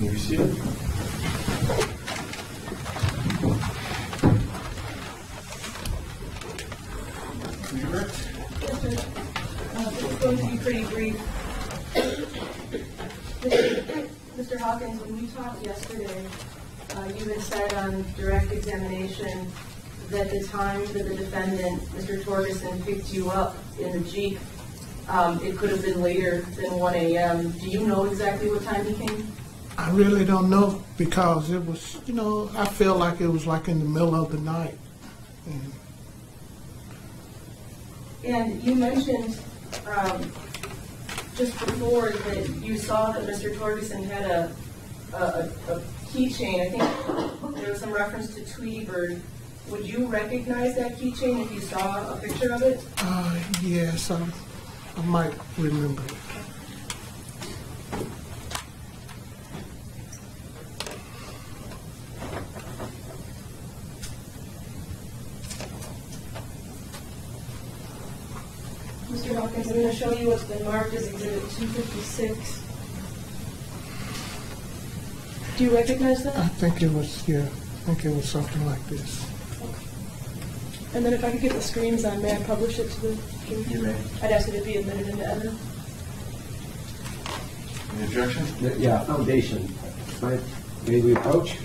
You be seated. It's going to be pretty brief. Mr. Hawkins, when we talked yesterday, you had said on direct examination that the time that the defendant, Mr. Torgerson, picked you up in the Jeep, it could have been later than 1 a.m. Do you know exactly what time he came? I really don't know, because it was, I feel like it was like in the middle of the night. And you mentioned just before that you saw that Mr. Torgerson had a keychain. I think there was some reference to Tweety Bird. Would you recognize that keychain if you saw a picture of it? Yes, I might remember it. Mr. Hawkins, I'm going to show you what's been marked as Exhibit 256. Do you recognize that? I think it was something like this. And then if I could get the screens on, may I publish it to the jury? You may. I'd ask it to be admitted into evidence. Any objection? Yeah, foundation. Right. May we approach?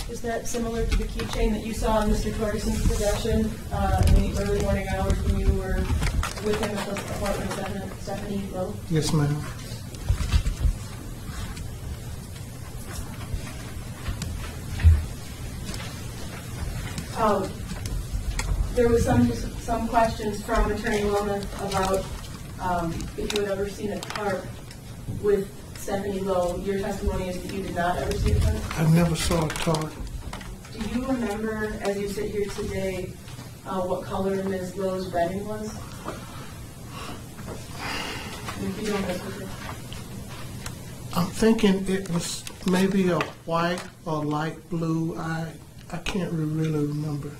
Is that similar to the keychain that you saw in Mr. Torgerson's possession in the early morning hours when you were with him at the apartment of Stephanie Lowe? Yes, ma'am. There was some questions from Attorney Wilmoth about if you had ever seen a tarp with Stephanie Lowe. Your testimony is that you did not ever see a tarp? I never saw a tarp. Do you remember, as you sit here today, what color Ms. Lowe's bedding was? If you don't know, I'm thinking it was maybe a white or light blue. I can't really remember.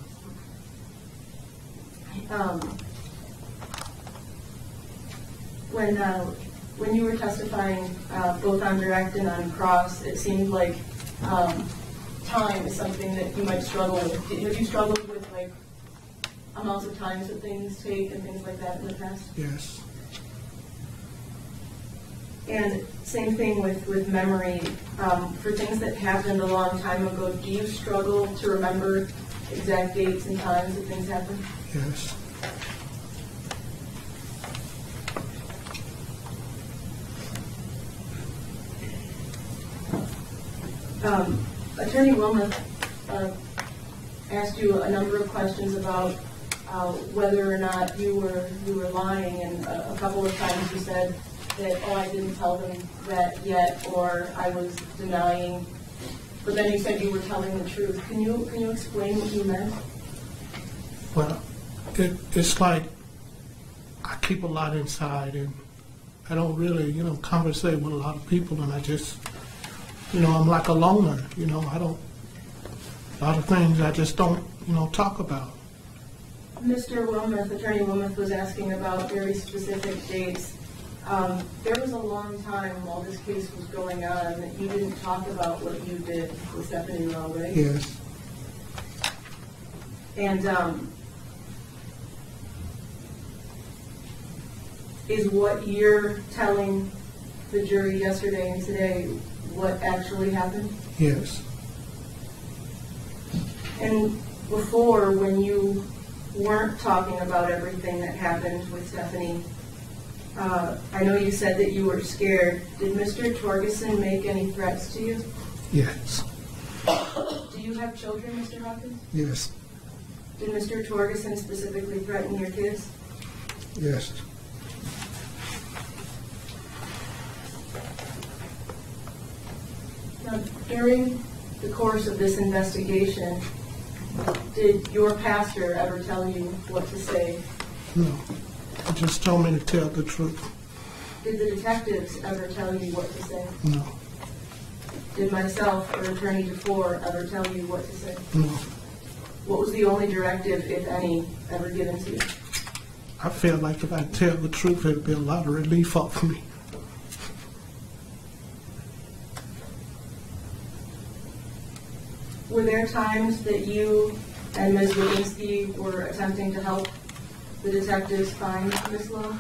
When you were testifying both on direct and on cross, it seemed like time is something that you might struggle with. Have you struggled with like amounts of times that things take and things like that in the past? Yes. And same thing with memory. For things that happened a long time ago, do you struggle to remember exact dates and times that things happened? Yes. Attorney Wilmoth asked you a number of questions about whether or not you were lying, and a couple of times you said that, oh, I didn't tell them that yet, or I was denying, but then you said you were telling the truth. Can you explain what you meant? Well, it's like I keep a lot inside, and I don't really, conversate with a lot of people, and I just, I'm like a loner, I don't, a lot of things I just don't, talk about. Mr. Wilmoth, Attorney Wilmoth was asking about very specific dates. There was a long time while this case was going on that you didn't talk about what you did with Stephanie Lowe, right? Yes. And is what you're telling the jury yesterday and today what actually happened? Yes. And before, when you weren't talking about everything that happened with Stephanie, I know you said that you were scared. Did Mr. Torgerson make any threats to you? Yes. Do you have children, Mr. Hawkins? Yes. Did Mr. Torgerson specifically threaten your kids? Yes. Now, during the course of this investigation, did your pastor ever tell you what to say? No. He just told me to tell the truth. Did the detectives ever tell you what to say? No. Did myself or Attorney DeFore ever tell you what to say? No. What was the only directive, if any, ever given to you? I feel like if I tell the truth, it'll be a lot of relief off me. Were there times that you and Ms. Lewinsky were attempting to help the detectives find Ms. Lowe?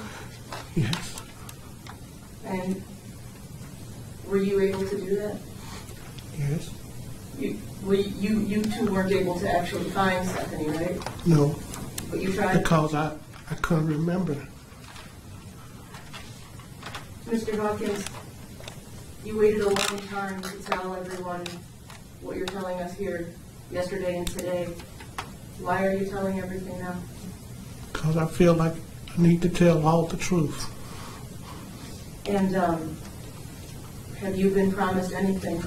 Yes. And were you able to do that? Yes. You two weren't able to actually find Stephanie, right? No. But you tried? Because I couldn't remember. Mr. Hawkins, you waited a long time to tell everyone what you're telling us here yesterday and today. Why are you telling everything now? Because I feel like I need to tell all the truth. And have you been promised anything?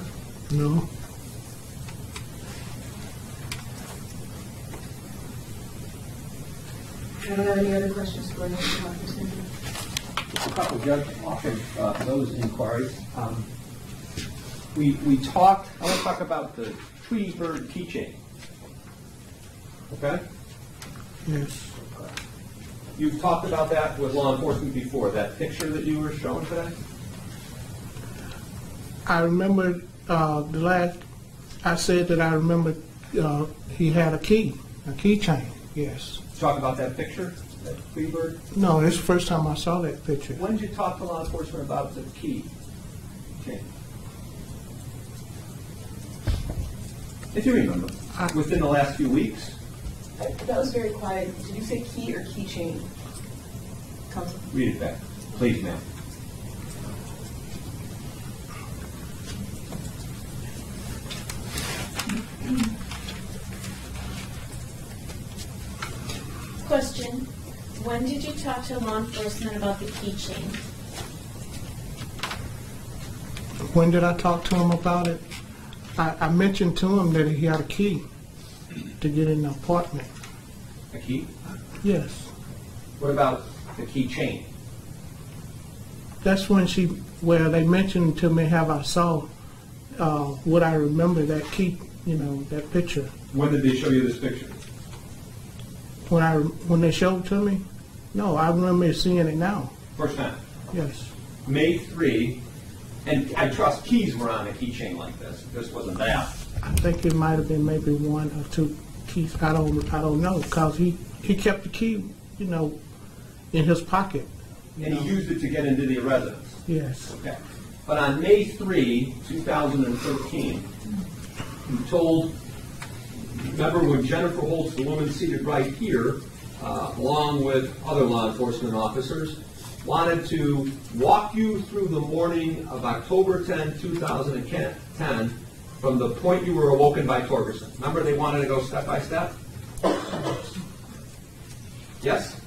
No. I don't have any other questions for you, Mr. Hawkins. Thank you. Just a couple, Judge, off of those inquiries. We talked, I want to talk about the Tweety Bird keychain. Okay? Yes. You've talked about that with law enforcement before, that picture that you were showing today? I remember I said that I remember he had a keychain, yes. Talk about that picture, that Tweety Bird? No, it's the first time I saw that picture. When did you talk to law enforcement about the key chain? If you remember, within the last few weeks? That was very quiet. Did you say key or keychain? Counsel. Read it back, please, ma'am. Question, when did you talk to law enforcement about the keychain? When did I talk to him about it? I mentioned to him that he had a key to get in the apartment. A key? Yes. What about the key chain? That's when they mentioned to me how I saw what I remember, that key, that picture. When did they show you this picture? When they showed it to me? No, I remember seeing it now. First time? Yes. May 3, and I trust keys were on a keychain like this. This wasn't that. I think it might have been maybe one or two keys. I don't know, because he kept the key, in his pocket. And he used it to get into the residence. Yes. Okay. But on May 3, 2013, you told, remember when Jennifer Holtz, the woman seated right here, along with other law enforcement officers, wanted to walk you through the morning of October 10, 2010, from the point you were awoken by Torgerson. Remember they wanted to go step by step? Yes?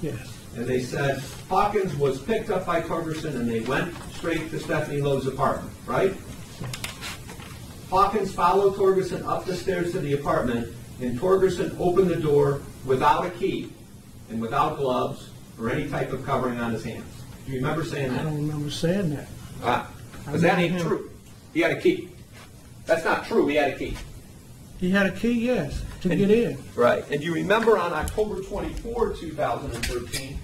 Yes. And they said Hawkins was picked up by Torgerson and they went straight to Stephanie Lowe's apartment, right? Hawkins followed Torgerson up the stairs to the apartment, and Torgerson opened the door without a key and without gloves or any type of covering on his hands. Do you remember saying I that? don't remember saying that. Because that ain't true. He had a key. That's not true. He had a key. He had a key, yes, to get in. Right. And you remember on October 24, 2013,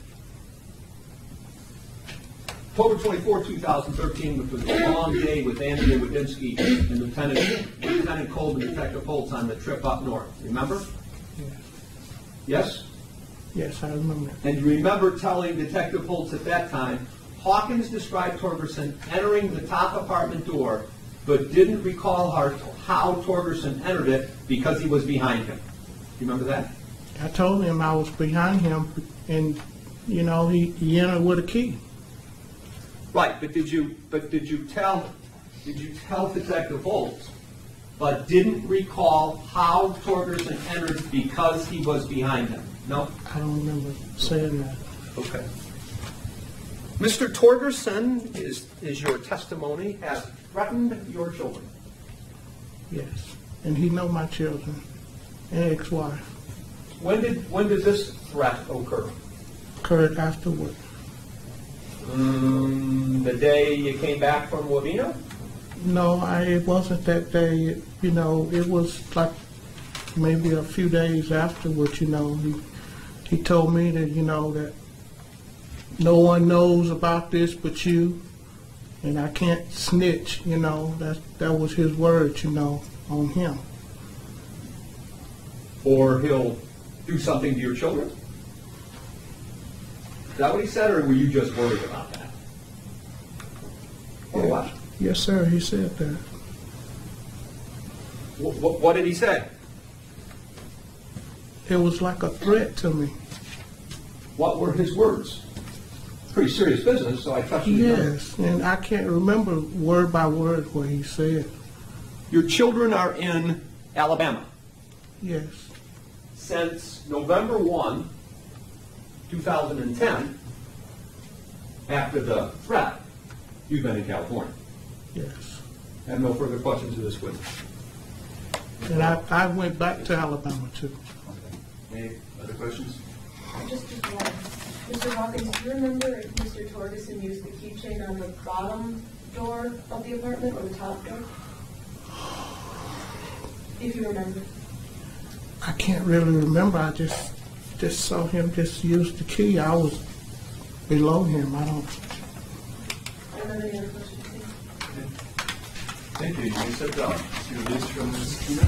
October 24, 2013, which was a long day with Andrea Wadinsky and Lieutenant Kolb and Detective Holtz on the trip up north. Remember? Yes. Yes? Yes, I remember. And you remember telling Detective Holtz at that time, Hawkins described Torgerson entering the top apartment door, but didn't recall how Torgerson entered it because he was behind him. You remember that? I told him I was behind him, and you know, he entered with a key. Right, but did you tell Detective Holt, but didn't recall how Torgerson entered because he was behind him? No? I don't remember saying that. Okay. Mr. Torgerson, is your testimony, has threatened your children? Yes. And he know my children and ex-wife. When did this threat occur? Occurred afterward. The day you came back from Wabena? No, it wasn't that day. You know, it was like maybe a few days afterward. You know, he told me that, you know, that no one knows about this but you, and I can't snitch. You know, that was his words. You know, on him. Or he'll do something to your children? Is that what he said, or were you just worried about that? Or what? Yes, sir. He said that. What did he say? It was like a threat to me. What were his words? Pretty serious business, so I trust you. Yes, and I can't remember word by word what he said. Your children are in Alabama. Yes. Since November 1, 2010, after the threat, you've been in California. Yes. I have no further questions of this witness. And I went back to Alabama too. Any other questions? Just one. Mr. Hawkins, do you remember if Mr. Torgerson used the keychain on the bottom door of the apartment or the top door? If you remember. I can't really remember. I just saw him just use the key. I was below him. I don't have any other questions. Thank you. You may sit down. Your release from Ms. Kina.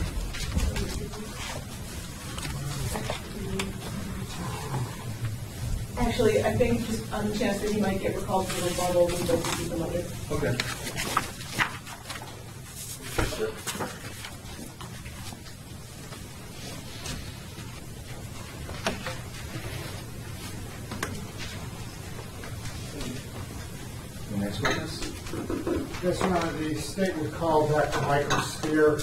Actually, I think just on the chance that he might get recalled for the rebuttal, we don't keep him under. Okay. The next witness. Yes, Your Honor, the state would call Dr. Michael Steer.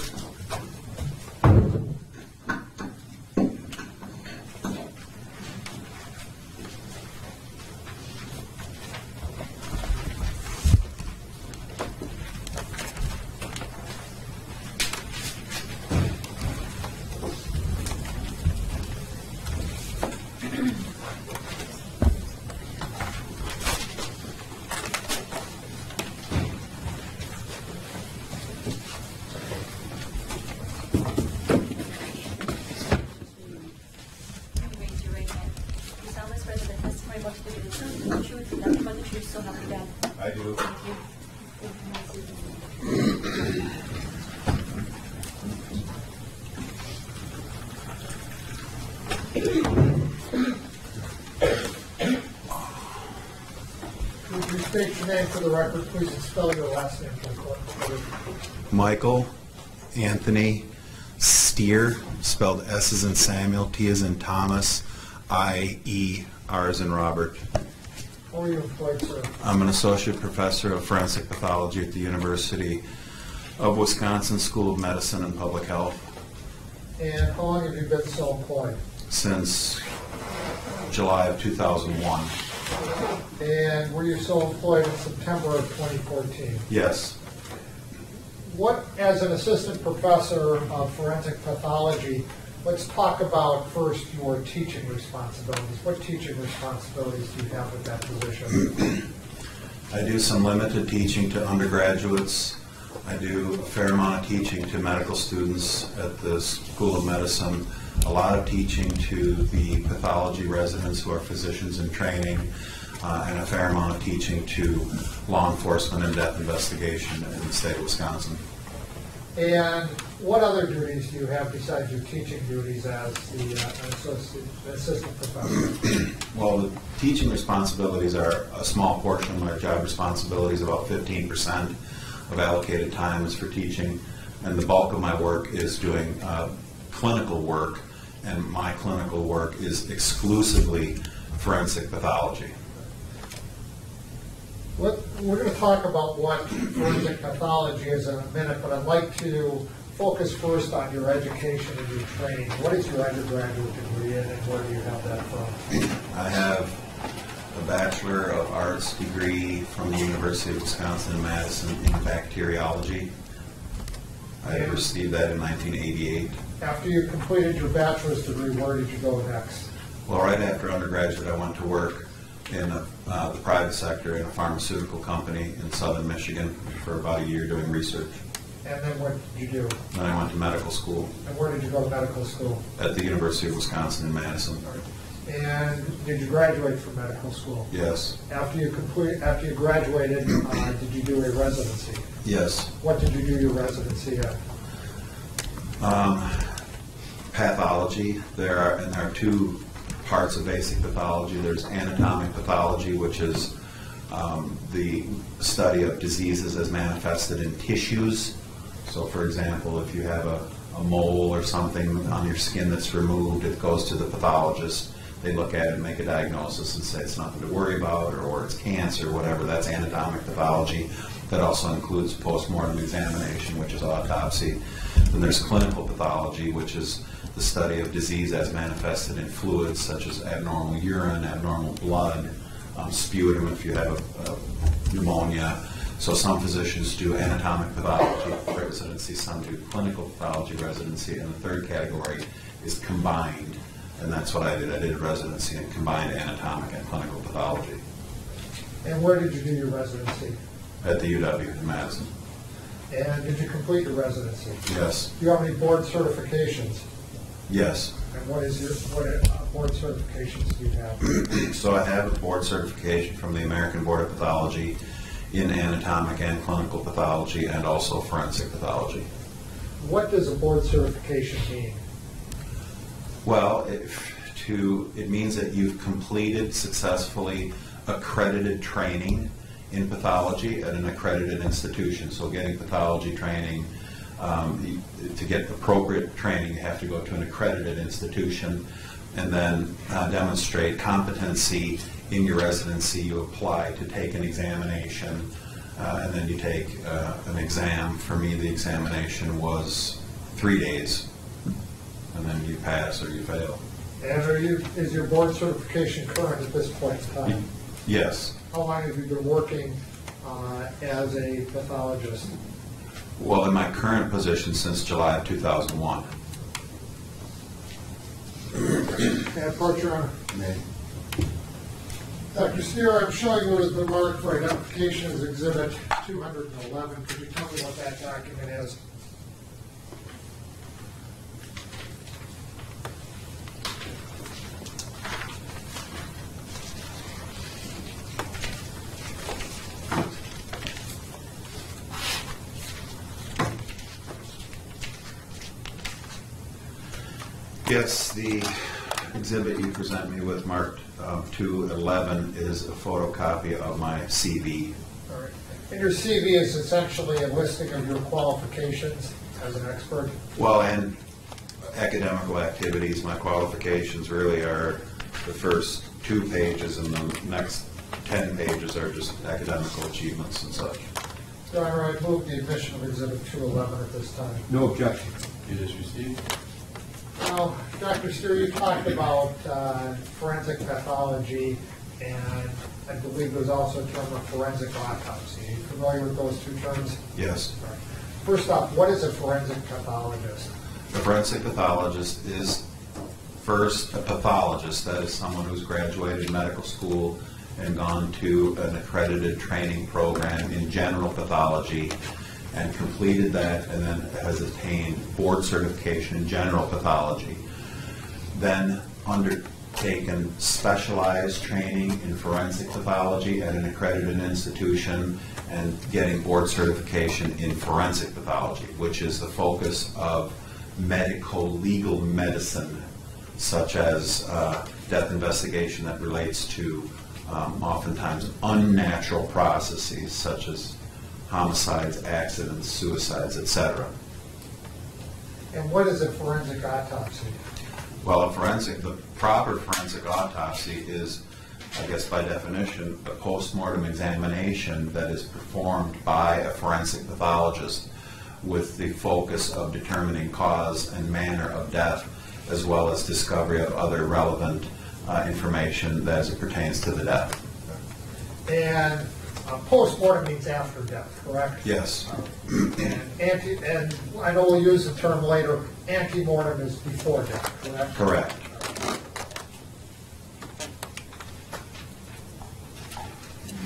I do. Would you state your name for the record, please, and spell your last name for the court? Michael Anthony Steer, spelled S as in Samuel, T as in Thomas, I-E, R as in Robert. How are you employed, sir? I'm an associate professor of forensic pathology at the University of Wisconsin School of Medicine and Public Health And how long have you been so employed? since July of 2001. And were you so employed in September of 2014? Yes. What, as an assistant professor of forensic pathology, let's talk about first your teaching responsibilities. What teaching responsibilities do you have with that position? I do some limited teaching to undergraduates. I do a fair amount of teaching to medical students at the School of Medicine, a lot of teaching to the pathology residents who are physicians in training, and a fair amount of teaching to law enforcement and death investigation in the state of Wisconsin. And what other duties do you have besides your teaching duties as the assistant professor? Well, the teaching responsibilities are a small portion of my job responsibilities. About 15% of allocated time is for teaching, and the bulk of my work is doing clinical work, and my clinical work is exclusively forensic pathology. We're going to talk about what forensic pathology is in a minute, but I'd like to focus first on your education and your training. What is your undergraduate degree in, and where do you have that from? I have a Bachelor of Arts degree from the University of Wisconsin-Madison in bacteriology. I received that in 1988. After you completed your bachelor's degree, where did you go next? Well, right after undergraduate, I went to work in the private sector in a pharmaceutical company in southern Michigan for about a year doing research. And then what did you do? Then I went to medical school And where did you go to medical school? at the University of Wisconsin in Madison. And did you graduate from medical school? Yes. After you graduated, did you do a residency? Yes. What did you do your residency in? Pathology. There are two parts of basic pathology. There's anatomic pathology, which is the study of diseases as manifested in tissues. So, for example, if you have a mole or something on your skin that's removed, it goes to the pathologist. They look at it and make a diagnosis and say it's nothing to worry about, or it's cancer, whatever. That's anatomic pathology. That also includes postmortem examination, which is autopsy. Then there's clinical pathology, which is the study of disease as manifested in fluids such as abnormal urine, abnormal blood, sputum if you have pneumonia. So some physicians do anatomic pathology residency, some do clinical pathology residency, and the third category is combined. And that's what I did. I did a residency in combined anatomic and clinical pathology. And where did you do your residency? At the UW in Madison. And did you complete your residency? Yes. Do you have any board certifications? Yes. And what board certifications do you have? So I have a board certification from the American Board of Pathology in anatomic and clinical pathology, and also forensic pathology. What does a board certification mean? Well, it means that you've completed successfully accredited training in pathology at an accredited institution. So getting pathology training, to get appropriate training, you have to go to an accredited institution and then demonstrate competency in your residency. You apply to take an examination, and then you take an exam. For me, the examination was 3 days, and then you pass or you fail. And is your board certification current at this point in time? Yes. How long have you been working as a pathologist? Well, in my current position since July of 2001. May I approach your Honor? Dr. Steer, I'm showing what has been marked for identification as Exhibit 211. Could you tell me what that document is? Yes, the exhibit you present me with marked 211 is a photocopy of my CV. All right. And your CV is essentially a listing of your qualifications as an expert? Well, and academical activities, my qualifications really are the first 2 pages, and the next 10 pages are just academical achievements and such. Your Honor, I move the admission of Exhibit 211 at this time. No objection. It is received. Now, Dr. Steer, you talked about forensic pathology, and I believe there's also a term of forensic autopsy. Are you familiar with those 2 terms? Yes. Right. First off, what is a forensic pathologist? A forensic pathologist is first a pathologist, that is someone who's graduated medical school and gone to an accredited training program in general pathology and completed that, and then has attained board certification in general pathology. Then undertaken specialized training in forensic pathology at an accredited institution and getting board certification in forensic pathology, which is the focus of medical legal medicine, such as death investigation that relates to oftentimes unnatural processes such as homicides, accidents, suicides, etc. And what is a forensic autopsy? Well, the proper forensic autopsy is I guess by definition, a post-mortem examination that is performed by a forensic pathologist with the focus of determining cause and manner of death, as well as discovery of other relevant information as it pertains to the death. And post-mortem means after death, correct? Yes. And I know we'll use the term later, ante-mortem is before death, correct? Correct.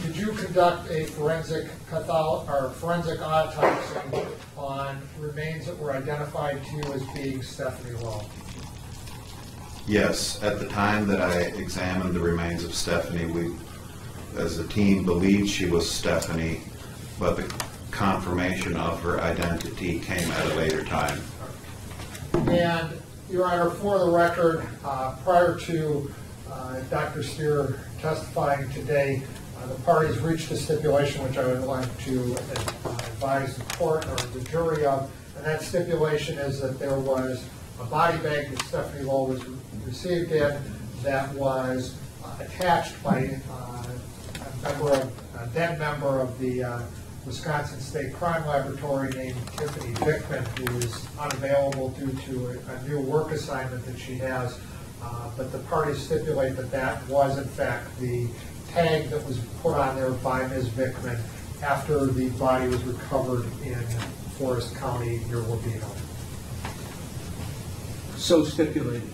Did you conduct a forensic autopsy on remains that were identified to you as being Stephanie Lowe? Yes. At the time that I examined the remains of Stephanie, we, as a team, believed she was Stephanie, but the confirmation of her identity came at a later time. And, Your Honor, for the record, prior to Dr. Steer testifying today, the parties reached a stipulation which I would like to advise the court or the jury of, and that stipulation is that there was a body bag that Stephanie Lowe was received in that was attached by a dead member of the Wisconsin State Crime Laboratory named Tiffany Bickman, who is unavailable due to a new work assignment that she has. But the parties stipulate that that was, in fact, the tag that was put on there by Ms. Bickman after the body was recovered in Forest County near Wabeno. So stipulated.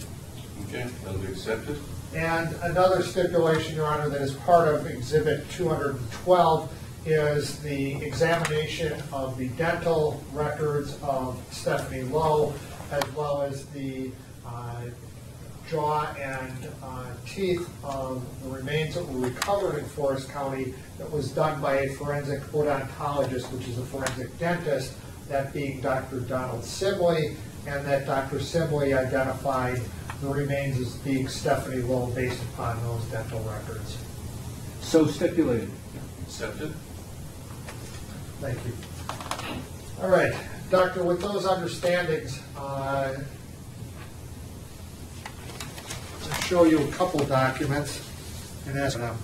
Okay, that'll be accepted. And another stipulation, Your Honor, that is part of Exhibit 212 is the examination of the dental records of Stephanie Lowe, as well as the jaw and teeth of the remains that were recovered in Forest County that was done by a forensic odontologist, which is a forensic dentist, that being Dr. Donald Sibley, and that Dr. Sibley identified the remains as being Stephanie Lowe based upon those dental records. So stipulated. Accepted. Thank you. All right, Doctor, with those understandings, I'll show you a couple documents and ask them.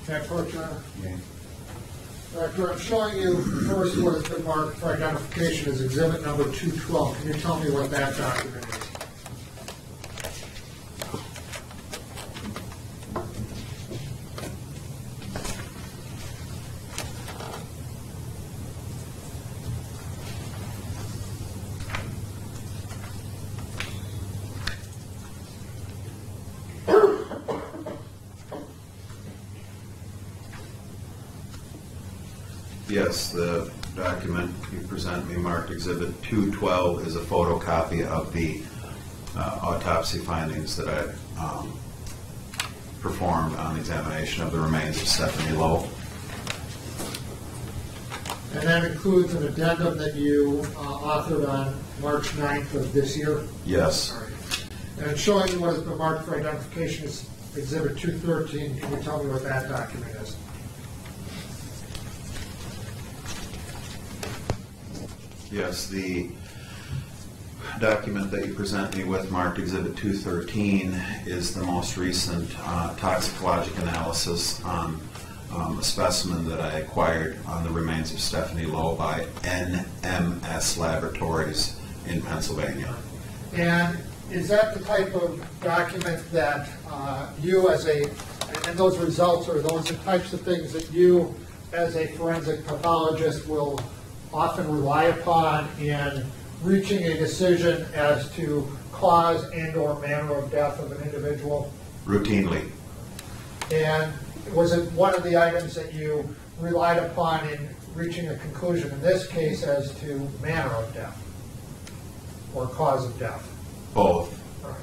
Can I approach, Your Honor? Yeah. Doctor, I'm showing you first what has been marked for identification as exhibit number 212. Can you tell me what that document is? Yes, the document you present me marked Exhibit 212 is a photocopy of the autopsy findings that I performed on examination of the remains of Stephanie Lowe. And that includes an addendum that you authored on March 9th of this year? Yes. All right. And it's showing you what has been marked for identification as Exhibit 213. Can you tell me what that document is? Yes, the document that you present me with marked Exhibit 213 is the most recent toxicologic analysis on a specimen that I acquired on the remains of Stephanie Lowe by NMS Laboratories in Pennsylvania. And is that the type of document that you as a, and those results, are those the types of things that you as a forensic pathologist will often rely upon in reaching a decision as to cause and or manner of death of an individual? Routinely. And was it one of the items that you relied upon in reaching a conclusion in this case as to manner of death or cause of death? Both. All right.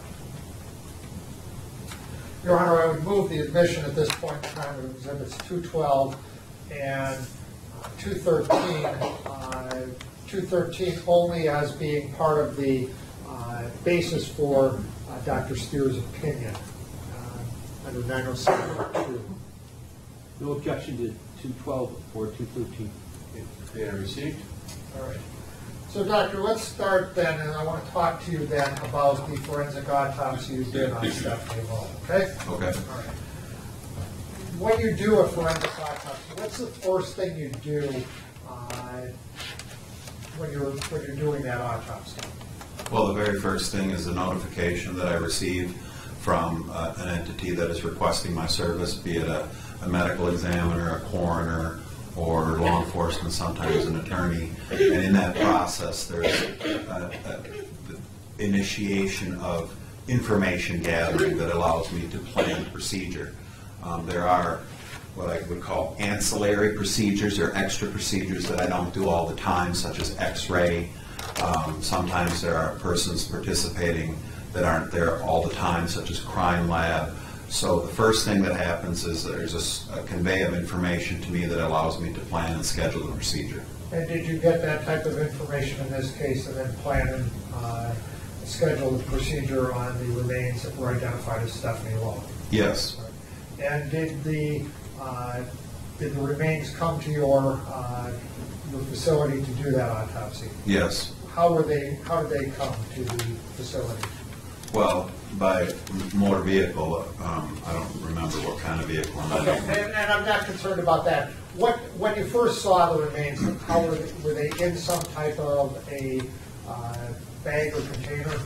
Your Honor, I would move the admission at this point in time of Exhibits 212 and 213, 213 only as being part of the basis for Dr. Steer's opinion under 907.2. No objection to 212 or 213. They are received. All right. So, Doctor, let's start then, and I want to talk to you then about the forensic autopsy you did on Stephanie Lowe, okay? Okay. All right. When you do a forensic autopsy, what's the first thing you do when you're doing that autopsy? Well, the very first thing is a notification that I receive from an entity that is requesting my service, be it a medical examiner, a coroner, or law enforcement, sometimes an attorney. And in that process, there's the initiation of information gathering that allows me to plan the procedure. There are what I would call ancillary procedures or extra procedures that I don't do all the time, such as x-ray. Sometimes there are persons participating that aren't there all the time, such as crime lab. So the first thing that happens is there's a convey of information to me that allows me to plan and schedule the procedure. And did you get that type of information in this case and then plan and schedule the procedure on the remains that were identified as Stephanie Lowe? Yes. And did the remains come to your facility to do that autopsy? Yes. How did they come to the facility? Well, by motor vehicle. I don't remember what kind of vehicle. Okay, and I'm not concerned about that. When you first saw the remains, how were they in some type of a bag or container?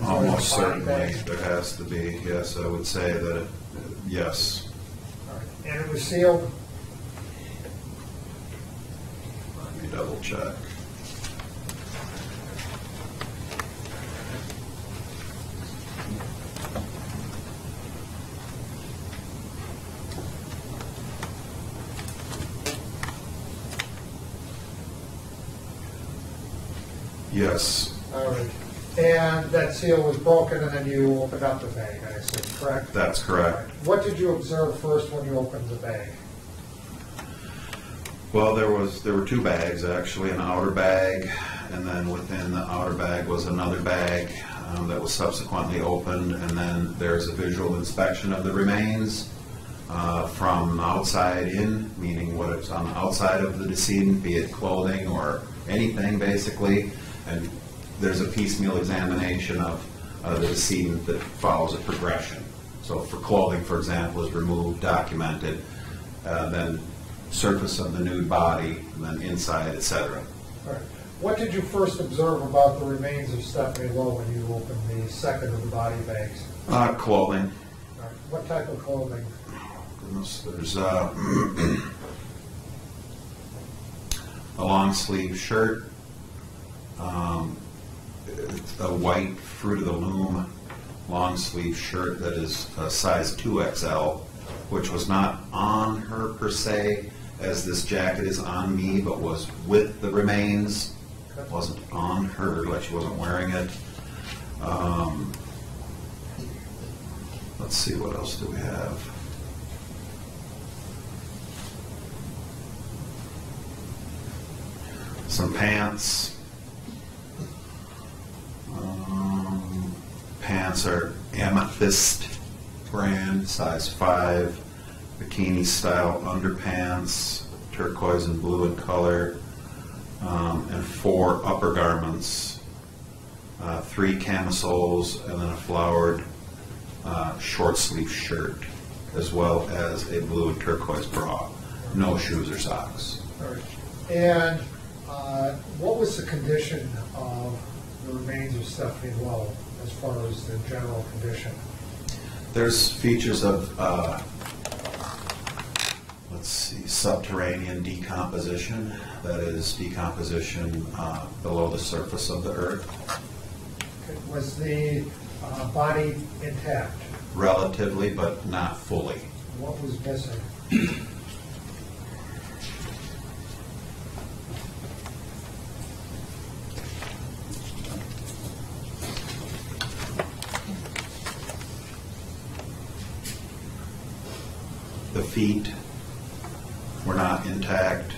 Almost certainly, there has to be. Yes, I would say that. Yes. All right. And it was sealed? Let me double check. Yes. All right. And that seal was broken, and then you opened up the bag, I assume, correct? That's correct. All right. What did you observe first when you opened the bag? Well, there were two bags actually, an outer bag, and then within the outer bag was another bag that was subsequently opened, and then there's a visual inspection of the remains from outside in, meaning what is on the outside of the decedent, be it clothing or anything basically, and there's a piecemeal examination of the decedent that follows a progression. So for clothing, for example, is removed, documented, then surface of the nude body, and then inside, etc. All right. What did you first observe about the remains of Stephanie Lowe when you opened the second of the body bags? Clothing. All right. What type of clothing? Goodness, there's a long sleeve shirt, a white Fruit of the Loom long sleeve shirt that is a size 2XL, which was not on her per se, as this jacket is on me, but was with the remains. It wasn't on her, like she wasn't wearing it. Let's see, what else do we have? Some pants. Pants are Amethyst brand, size 5, bikini style underpants, turquoise and blue in color, and 4 upper garments, 3 camisoles, and then a flowered short sleeve shirt, as well as a blue and turquoise bra. No shoes or socks. All right. And what was the condition of the remains of Stephanie Lowe as far as the general condition? There's features of, let's see, subterranean decomposition. That is decomposition below the surface of the earth. Was the body intact? Relatively, but not fully. What was missing? The feet were not intact.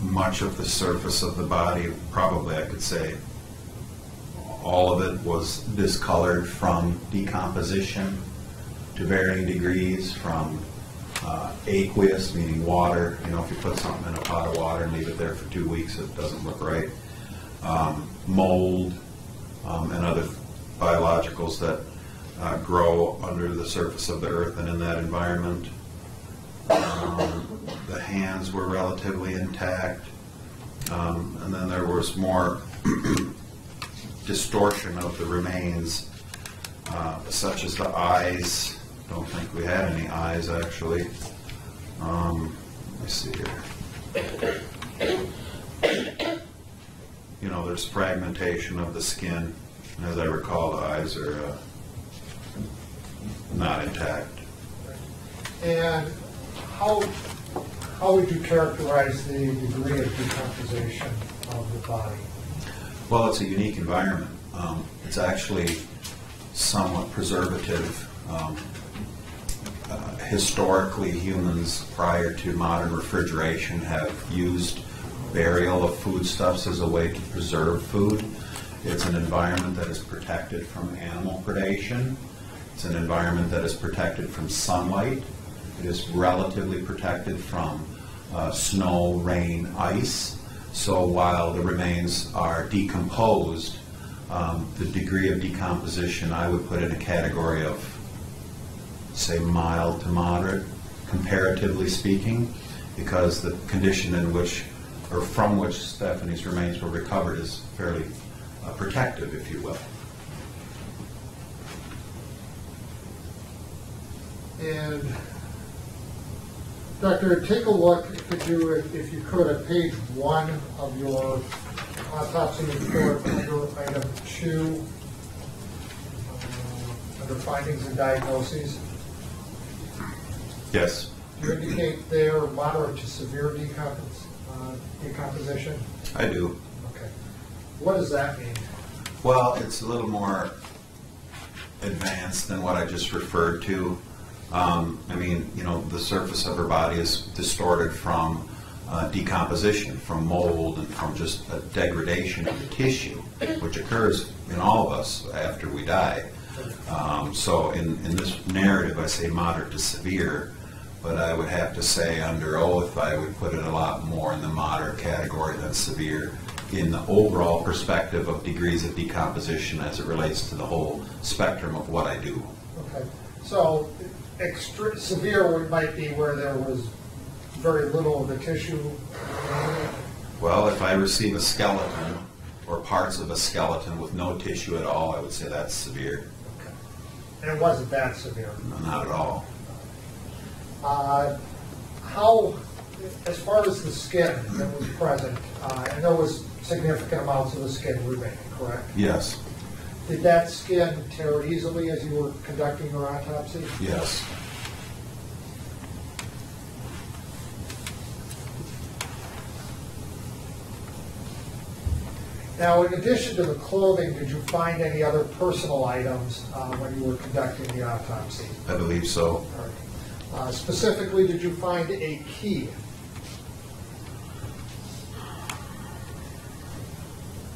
Much of the surface of the body, probably I could say all of it, was discolored from decomposition to varying degrees, from aqueous, meaning water. You know, if you put something in a pot of water and leave it there for 2 weeks, it doesn't look right. Mold and other biologicals that grow under the surface of the earth and in that environment. The hands were relatively intact. And then there was more distortion of the remains, such as the eyes. Don't think we had any eyes, actually. Let me see here. You know, there's fragmentation of the skin. As I recall, the eyes are not intact. And how would you characterize the degree of decomposition of the body? Well, it's a unique environment. It's actually somewhat preservative. Historically, humans prior to modern refrigeration have used burial of foodstuffs as a way to preserve food. It's an environment that is protected from animal predation. It's an environment that is protected from sunlight. It is relatively protected from snow, rain, ice. So while the remains are decomposed, the degree of decomposition I would put in a category of, say, mild to moderate, comparatively speaking, because the condition in which, or from which Stephanie's remains were recovered is fairly protective, if you will. And Doctor, take a look, if you could, at page 1 of your autopsy report under item 2, under findings and diagnoses. Yes. You indicate there moderate to severe decomposition? I do. Okay. What does that mean? Well, it's a little more advanced than what I just referred to. I mean, you know, the surface of her body is distorted from decomposition, from mold, and from just a degradation of the tissue, which occurs in all of us after we die. So in this narrative, I say moderate to severe, but I would have to say under oath, I would put it a lot more in the moderate category than severe in the overall perspective of degrees of decomposition as it relates to the whole spectrum of what I do. Okay. So severe might be where there was very little of the tissue. Well, if I receive a skeleton or parts of a skeleton with no tissue at all, I would say that's severe. Okay. And it wasn't that severe? No, not at all. How, as far as the skin that was present, and there was significant amounts of the skin remaining, correct? Yes. Did that skin tear easily as you were conducting your autopsy? Yes. Now, in addition to the clothing, did you find any other personal items when you were conducting the autopsy? I believe so. All right. Specifically, did you find a key?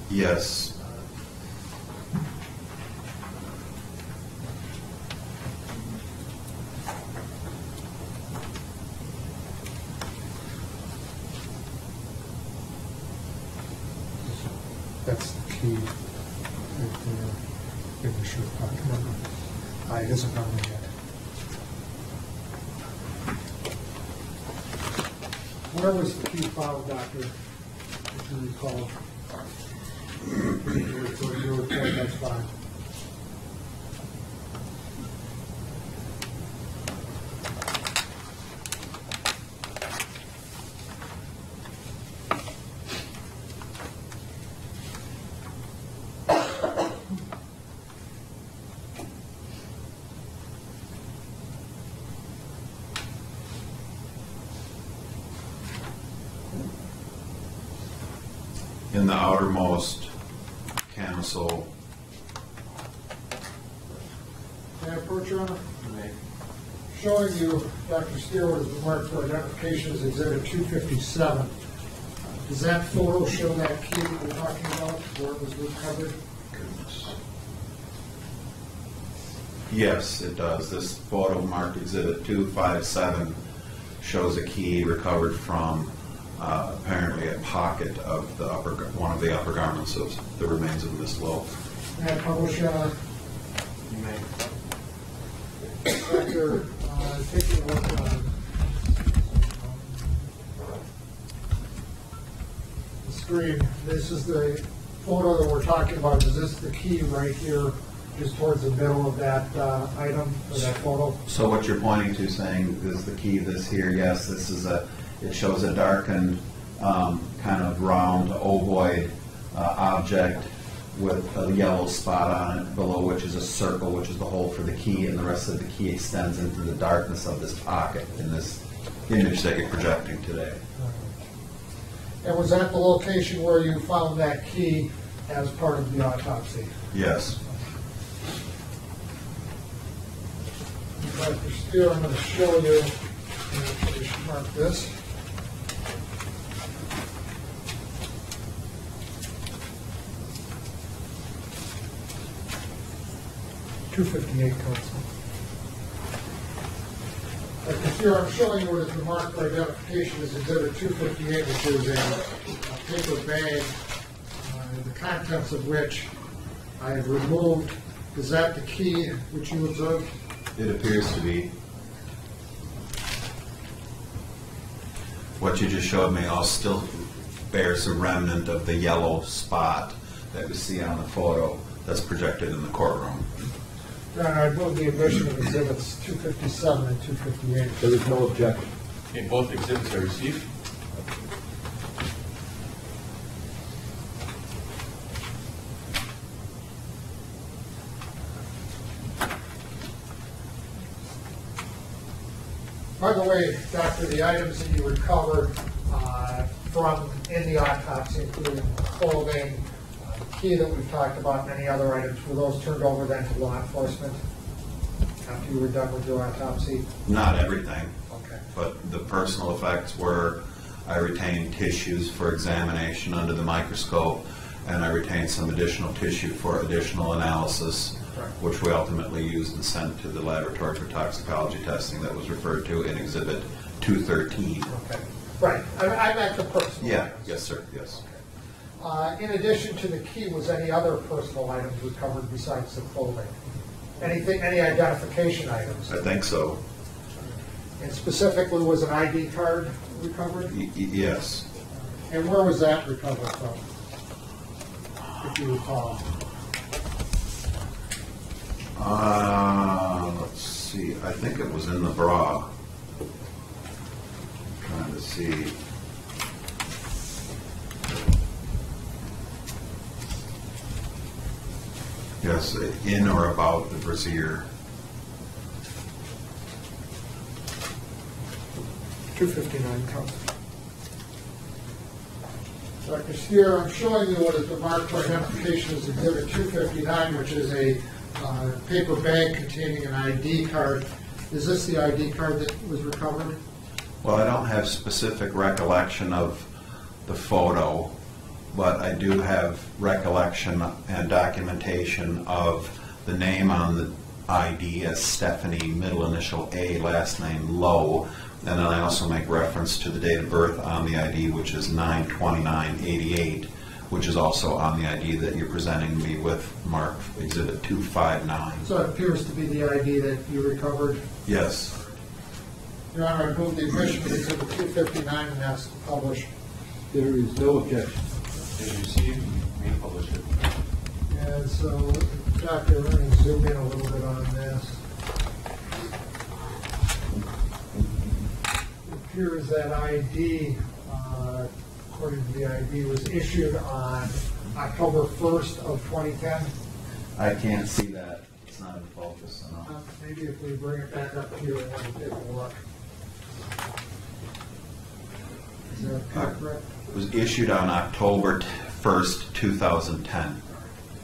Yes. That's the key right there in the shirt pocket. It isn't on there yet. Where was the key found, Doctor, if you recall? Your report, that's fine. In the outermost camisole. May I approach, Your Honor? Showing you Dr. Stewart has been marked for identification as Exhibit 257. Does that photo show that key that we're talking about, where it was recovered? Goodness. Yes, it does. This photo marked Exhibit 257 shows a key recovered from apparently a pocket of the one of the upper garments of the remains of Miss Lowe. May I publish, Director, taking a look on the screen, this is the photo that we're talking about. Is this the key right here, just towards the middle of that item, or that photo? So what you're pointing to, saying is the key this here, yes, this is it shows a darkened kind of round ovoid object with a yellow spot on it, below which is a circle, which is the hole for the key, and the rest of the key extends into the darkness of this pocket in this image that you're projecting today. And was that the location where you found that key as part of the autopsy? Yes. Dr. Steele, I'm going to show you, and I should mark this. .258 Council. Dr. Steele, I'm showing you what is the marked for identification as Exhibit 258, which is a paper bag, the contents of which I have removed. Is that the key which you observed? It appears to be. What you just showed me all still bears a remnant of the yellow spot that we see on the photo that's projected in the courtroom. Your Honor, I move the admission of Exhibits 257 and 258. There is no objection. Okay, both exhibits are received. By the way, Doctor, the items that you recovered from in the autopsy, including clothing, the key that we've talked about, and any other items, were those turned over then to law enforcement after you were done with your autopsy? Not everything, Okay. but the personal effects were I retained tissues for examination under the microscope, and I retained some additional tissue for additional analysis, Right. which we ultimately used and sent to the laboratory for toxicology testing that was referred to in Exhibit 213. Okay. Right. I meant the personal Yeah, items. yes, sir, yes. In addition to the key, was any other personal items recovered besides the clothing? Anything, any identification items? I think so. And specifically, was an ID card recovered? Yes. And where was that recovered from, if you recall? Let's see, I think it was in the bra. Trying to see. Yes, in or about the brassiere. 259 counts. Dr. Steer, I'm showing you what is the marked for identification as Exhibit 259, which is a paper bag containing an ID card. Is this the ID card that was recovered? Well, I don't have specific recollection of the photo, but I do have recollection and documentation of the name on the ID as Stephanie, middle initial A, last name Lowe, and then I also make reference to the date of birth on the ID, which is 9/29/88, which is also on the ID that you're presenting me with, marked Exhibit 259. So it appears to be the ID that you recovered. Yes. Your Honor, I move the admission of Exhibit 259 and ask to publish. There is no objection. It is received, you may publish it. And so, Doctor, let me zoom in a little bit on this. It appears that ID, according to the ID, was issued on October 1st of 2010. I can't see that. It's not in focus enough. Maybe if we bring it back up here and take a look. Is that correct? It was issued on October 1st, 2010.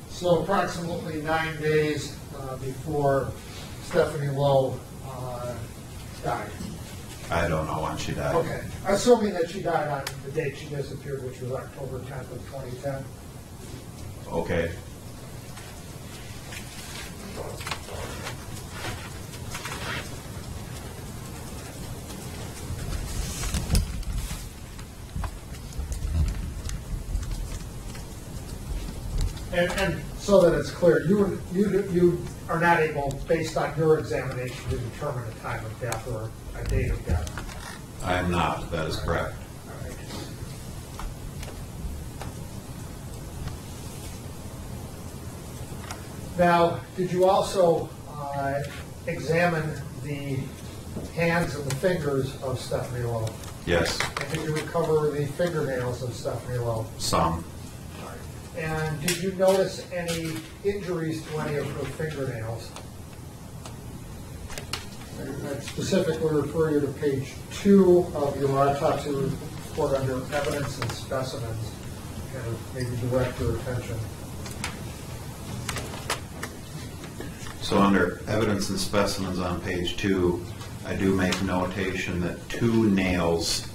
So approximately 9 days before Stephanie Lowe died. I don't know when she died. Okay. Assuming that she died on the date she disappeared, which was October 10th of 2010. Okay. And so that it's clear, you are not able, based on your examination, to determine a time of death or a date of death? I am not, that is correct. All right. Now, did you also examine the hands and the fingers of Stephanie Lowe? Yes, And did you recover the fingernails of Stephanie Lowe? some. And did you notice any injuries to any of her fingernails? I'd specifically refer you to page 2 of your autopsy report under evidence and specimens, and maybe direct your attention. So under evidence and specimens on page 2, I do make notation that 2 nails,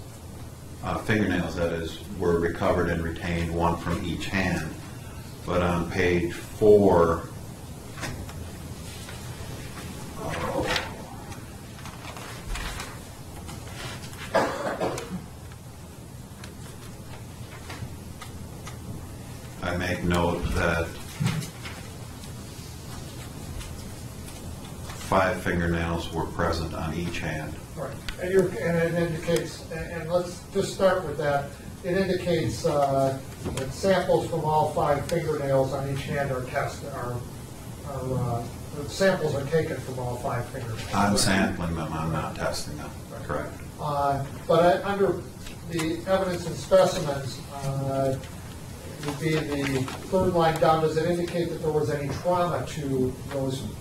fingernails that is, were recovered and retained, 1 from each hand. But on page 4, I make note that 5 fingernails were present on each hand. Right, and it indicates, and let's just start with that. It indicates that samples from all 5 fingernails on each hand are tested. Samples are taken from all 5 fingernails. I'm sampling them, I'm not testing them. Correct. But under the evidence and specimens, would be the third line down. Does it indicate that there was any trauma to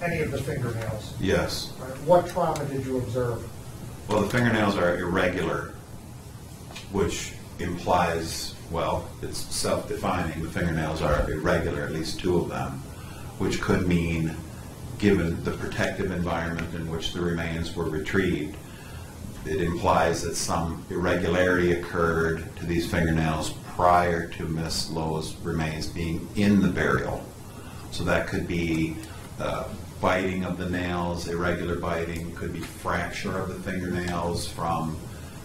any of the fingernails? Yes. Right. What trauma did you observe? Well, the fingernails are irregular, which implies, well, it's self-defining. The fingernails are irregular, at least 2 of them, which could mean, given the protective environment in which the remains were retrieved, it implies that some irregularity occurred to these fingernails prior to Miss Lowe's remains being in the burial. So that could be biting of the nails, irregular biting, could be fracture of the fingernails from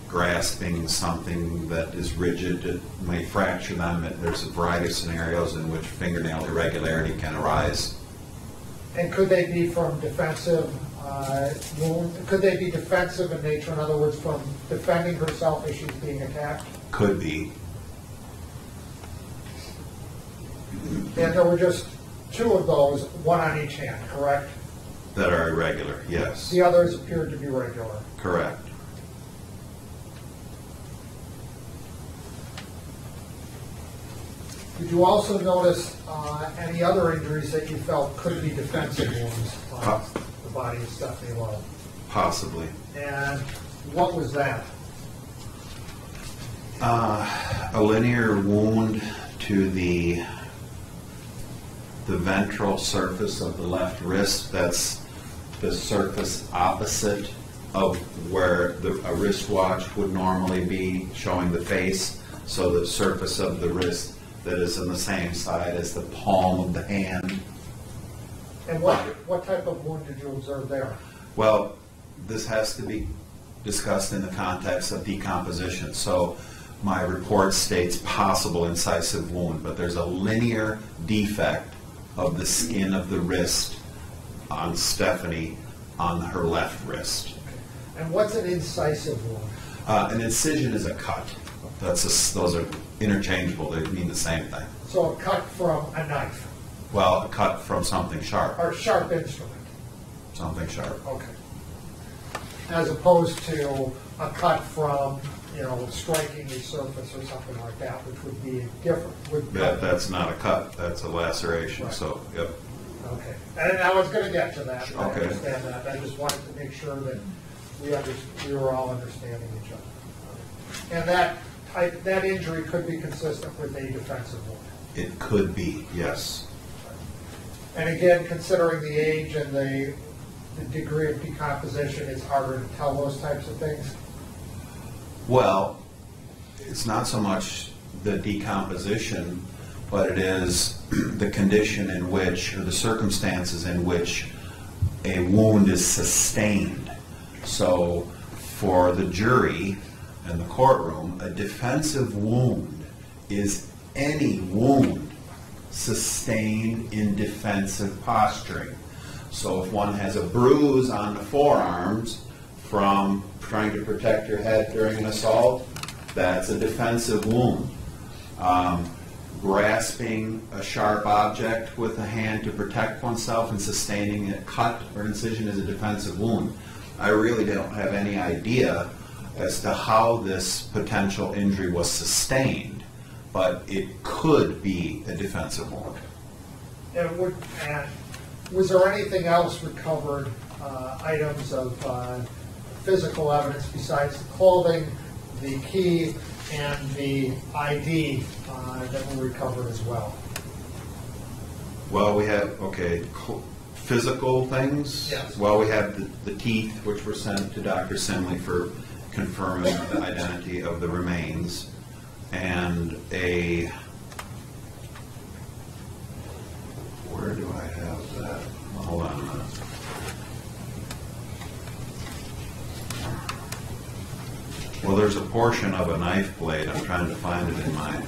grasping something that is rigid. It may fracture them. There's a variety of scenarios in which fingernail irregularity can arise. And could they be from defensive wound? Could they be defensive in nature? In other words, from defending herself as she's being attacked? Could be. And there were just 2 of those, 1 on each hand, correct? That are irregular, yes. The others appeared to be regular. Correct. Did you also notice any other injuries that you felt could be defensive wounds on the body of Stephanie Lowe? Possibly. And what was that? A linear wound to the ventral surface of the left wrist. That's the surface opposite of where a wristwatch would normally be, showing the face. So the surface of the wrist that is on the same side as the palm of the hand. And what type of wound did you observe there? Well, this has to be discussed in the context of decomposition. So my report states possible incisive wound, but there's a linear defect of the skin of the wrist on Stephanie on her left wrist. And what's an incisive wound? An incision is a cut. Those are interchangeable. They mean the same thing. So a cut from a knife? Well, a cut from something sharp. Or a sharp instrument? Something sharp. Okay. As opposed to a cut from, striking a surface or something like that, which would be different. That's not a cut. That's a laceration. Right. So, yep. Okay. And I was going to get to that. I Okay. understand that. I just wanted to make sure that we were all understanding each other. And that injury could be consistent with a defensive wound. It could be, yes. And again, considering the age and the degree of decomposition, it's harder to tell those types of things. Well, it's not so much the decomposition, but it is the condition in which, or the circumstances in which a wound is sustained. So for the jury in the courtroom, a defensive wound is any wound sustained in defensive posturing. So if one has a bruise on the forearms from trying to protect your head during an assault, that's a defensive wound. Grasping a sharp object with a hand to protect oneself and sustaining a cut or incision is a defensive wound. I really don't have any idea as to how this potential injury was sustained, but it could be a defensive wound. And was there anything else recovered, items of physical evidence besides the clothing, the key, and the ID that were recovered as well? Well, we have, physical things. Yes. Well, we have the teeth, which were sent to Dr. Simley for confirming the identity of the remains, and where do I have that? Hold on a minute. Well, there's a portion of a knife blade. I'm trying to find it in my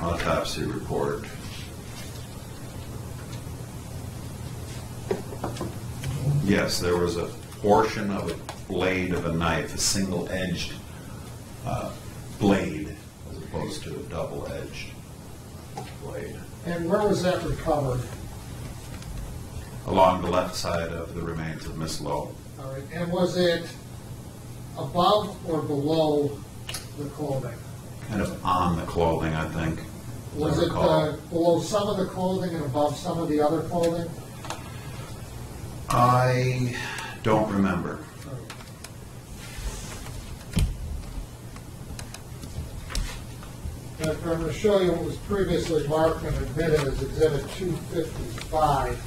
autopsy report. Yes, there was a portion of a blade of a knife, a single-edged blade, as opposed to a double-edged blade. And where was that recovered? Along the left side of the remains of Miss Lowe. All right. And was it above or below the clothing? Kind of on the clothing, I think. Was it below some of the clothing and above some of the other clothing? I don't remember. I'm going to show you what was previously marked and admitted as Exhibit 255.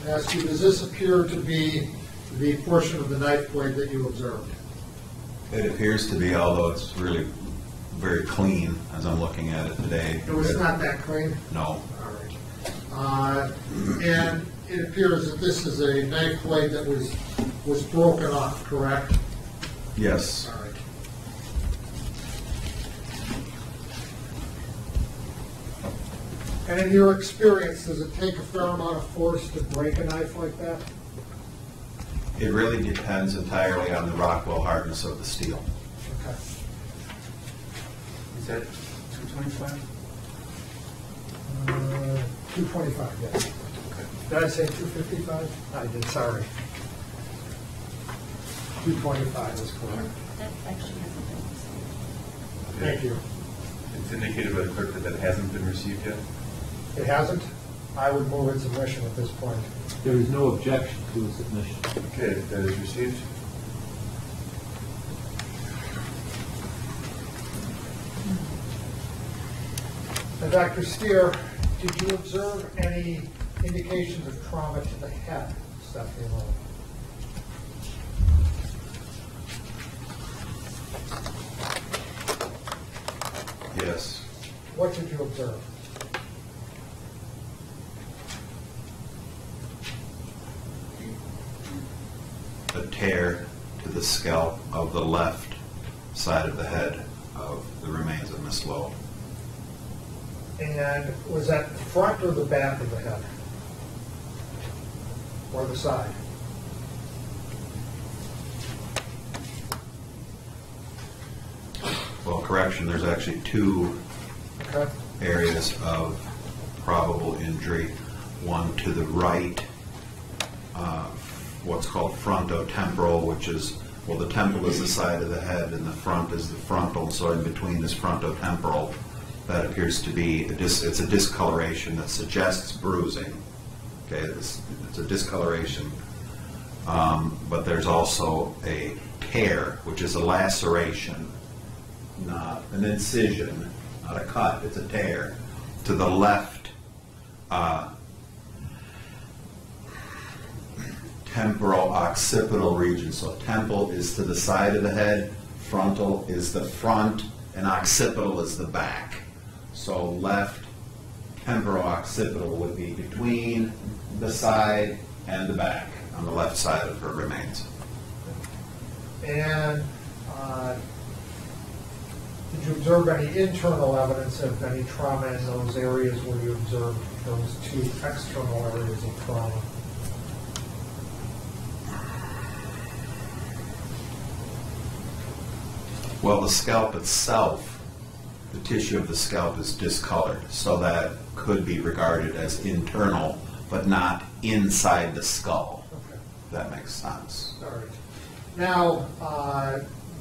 I ask you, does this appear to be the portion of the knife blade that you observed? It appears to be, although it's really very clean as I'm looking at it today. It was not that clean? No. All right. And it appears that this is a knife blade that was broken off, correct? Yes. All right. And in your experience, does it take a fair amount of force to break a knife like that? It really depends entirely on the Rockwell hardness of the steel. Okay. Is that 225? 225, yes. Did I say 255? I did, sorry. 225 is correct. That actually hasn't been received. Thank you. It's indicated by the clerk that that hasn't been received yet. It hasn't? I would move its submission at this point. There is no objection to the submission. Okay, that is received. Now, Dr. Steer, did you observe any indications of trauma to the head, Stephanie Lowe? Yes. What did you observe? A tear to the scalp of the left side of the head of the remains of Miss Lowe. And was that the front or the back of the head? Or the side? Well, correction, there's actually two Okay. areas of probable injury. One to the right, what's called frontotemporal, which is, well, the temple is the side of the head and the front is the frontal, so in between is frontotemporal. That appears to be, it's a discoloration that suggests bruising. Okay, it's a discoloration. But there's also a tear, which is a laceration, not an incision, not a cut, it's a tear, to the left temporal occipital region. So temple is to the side of the head, frontal is the front, and occipital is the back. So left temporal occipital would be between the side and the back on the left side of her remains. And did Did you observe any internal evidence of any trauma in those areas where you observed those two external areas of trauma? Well, the scalp itself, the tissue of the scalp is discolored, so that could be regarded as internal, but not inside the skull. Okay. If that makes sense. All right. Now,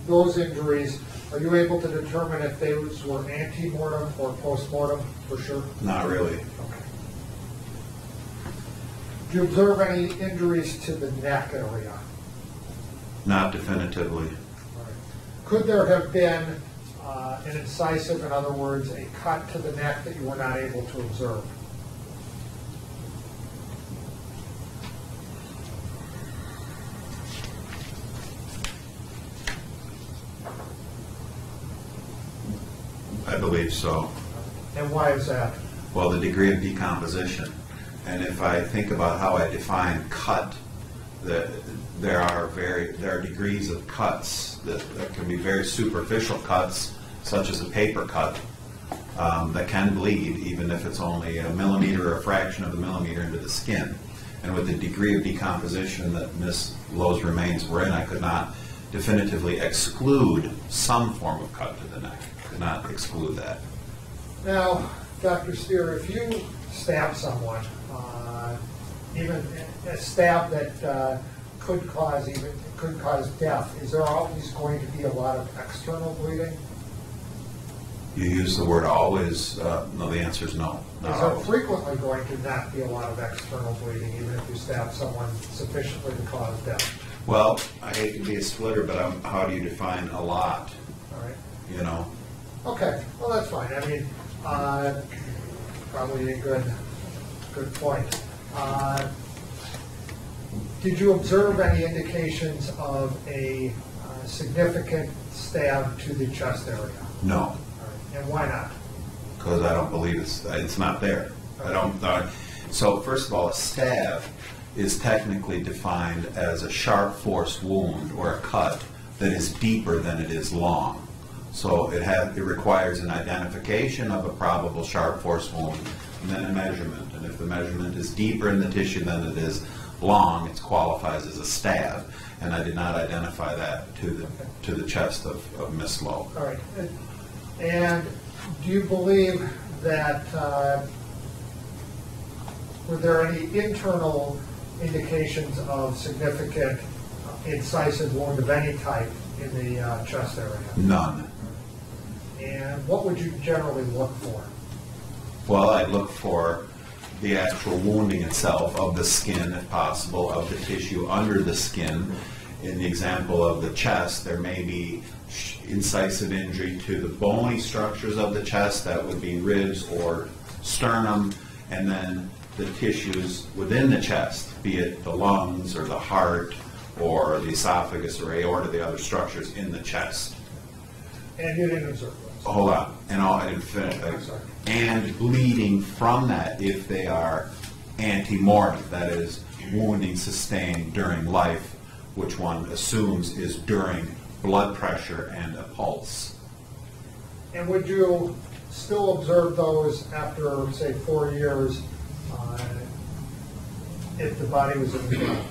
those injuries, are you able to determine if those were ante-mortem or post-mortem for sure? Not really. Okay. Do you observe any injuries to the neck area? Not definitively. All right. Could there have been an incisive, in other words, a cut to the neck that you were not able to observe? I believe so. And why is that? Well, the degree of decomposition. And if I think about how I define cut, there are degrees of cuts that can be very superficial cuts, such as a paper cut, that can bleed, even if it's only a millimeter or a fraction of a millimeter into the skin. And with the degree of decomposition that Ms. Lowe's remains were in, I could not definitively exclude some form of cut to the neck. Could not exclude that. Now, Dr. Steer, if you stab someone, even a stab that could cause death, is there always going to be a lot of external bleeding? You use the word always. No, the answer is no. Not Is there always. frequently going to not be a lot of external bleeding, even if you stab someone sufficiently to cause death? Well, I hate to be a splitter, but how do you define a lot? All right. You know? Okay, well, that's fine. I mean, probably a good point. Did you observe any indications of a significant stab to the chest area? No, All right. And why not? because I don't believe it's not there. I don't. So first of all, a stab is technically defined as a sharp force wound or a cut that is deeper than it is long. So it requires an identification of a probable sharp force wound and then a measurement. And if the measurement is deeper in the tissue than it is long, it qualifies as a stab. And I did not identify that to the chest of Miss Lowe. All right. And do you believe that, were there any internal indications of significant incisive wound of any type in the chest area? None. And what would you generally look for? Well, I'd look for the actual wounding itself of the skin, if possible, of the tissue under the skin. In the example of the chest, there may be incisive injury to the bony structures of the chest, that would be ribs or sternum, and then the tissues within the chest, be it the lungs or the heart or the esophagus or aorta, the other structures in the chest. And you didn't observe those? Hold on, I didn't finish. sorry. And bleeding from that if they are ante-mortem, that is, wounding sustained during life, which one assumes is during blood pressure and a pulse. And would you still observe those after, say, 4 years if the body was in the ground?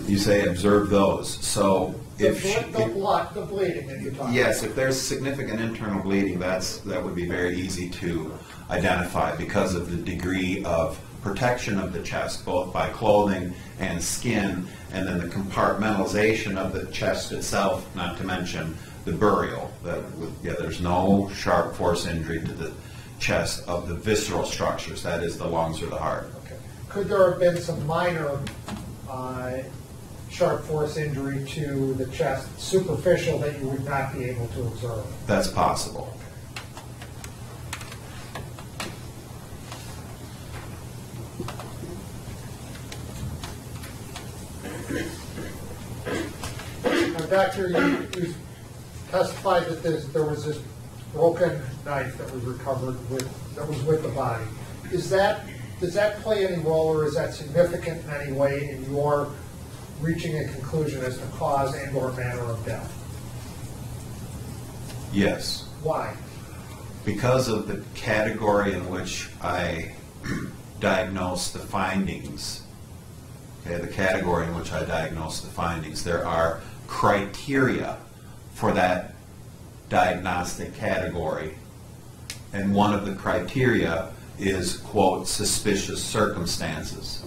You say observe those. So if The bleeding that you're talking about. yes, if there's significant internal bleeding, that would be very easy to identify because of the degree of protection of the chest, both by clothing and skin, and then the compartmentalization of the chest itself, not to mention the burial. There's no sharp force injury to the chest of the visceral structures, that is the lungs or the heart. Okay. Could there have been some minor sharp force injury to the chest, superficial, that you would not be able to observe? That's possible. Now, Doctor, you testified that there was this broken knife that was recovered that was with the body. Does that play any role, or is that significant in any way in your reaching a conclusion as to cause and/or manner of death? Yes. Why? Because of the category in which I diagnose the findings, okay, the category in which I diagnose the findings, there are criteria for that diagnostic category. And one of the criteria is, quote, suspicious circumstances.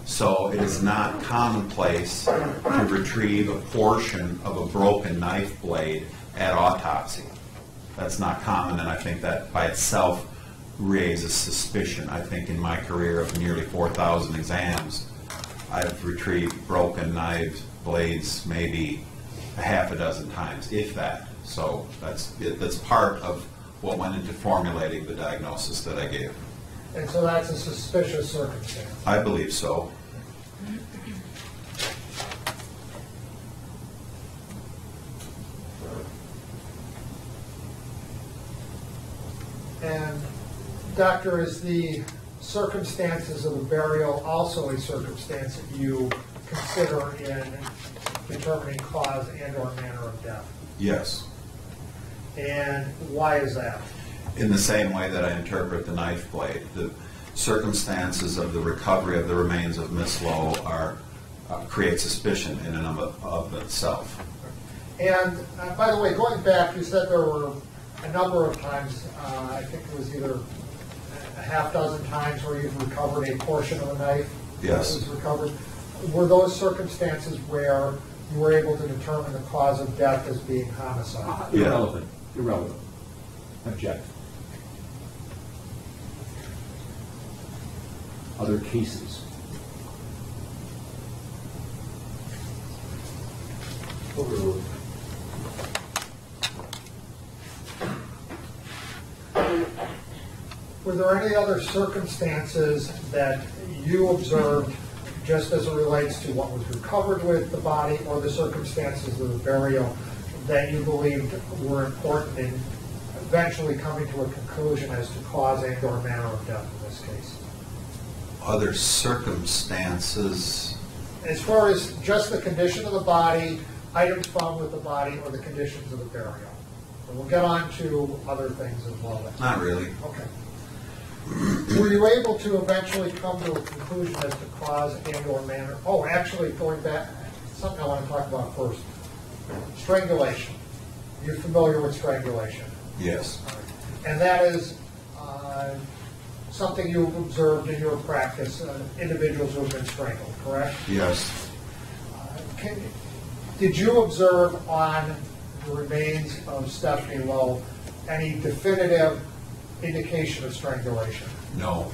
So it is not commonplace to retrieve a portion of a broken knife blade at autopsy. That's not common, and I think that by itself raises suspicion. I think in my career of nearly 4,000 exams, I've retrieved broken knife blades maybe a half a dozen times, if that. So that's part of what went into formulating the diagnosis that I gave. And so that's a suspicious circumstance. I believe so. And doctor, is the circumstances of the burial also a circumstance that you consider in determining cause and or manner of death? Yes. And why is that? In the same way that I interpret the knife blade, the circumstances of the recovery of the remains of Miss Lowe are create suspicion in and of itself. And by the way, going back, you said there were a number of times, I think it was either a half dozen times where you've recovered a portion of a knife. Yes. That was recovered. Were those circumstances where you were able to determine the cause of death as being homicide? Irrelevant. Irrelevant. Object. Other cases. Overruled. Were there any other circumstances that you observed, just as it relates to what was recovered with the body or the circumstances of the burial, that you believed were important in eventually coming to a conclusion as to cause and or manner of death in this case? Other circumstances, As far as just the condition of the body, items found with the body, or the conditions of the burial? And we'll get on to other things as well. not really. Okay. Were you able to eventually come to a conclusion as to cause and or manner? Oh, actually, going back, something I want to talk about first. Strangulation. You're familiar with strangulation? Yes. And that is something you've observed in your practice, individuals who have been strangled, correct? Yes. Did you observe on the remains of Stephanie Lowe any definitive indication of strangulation? No.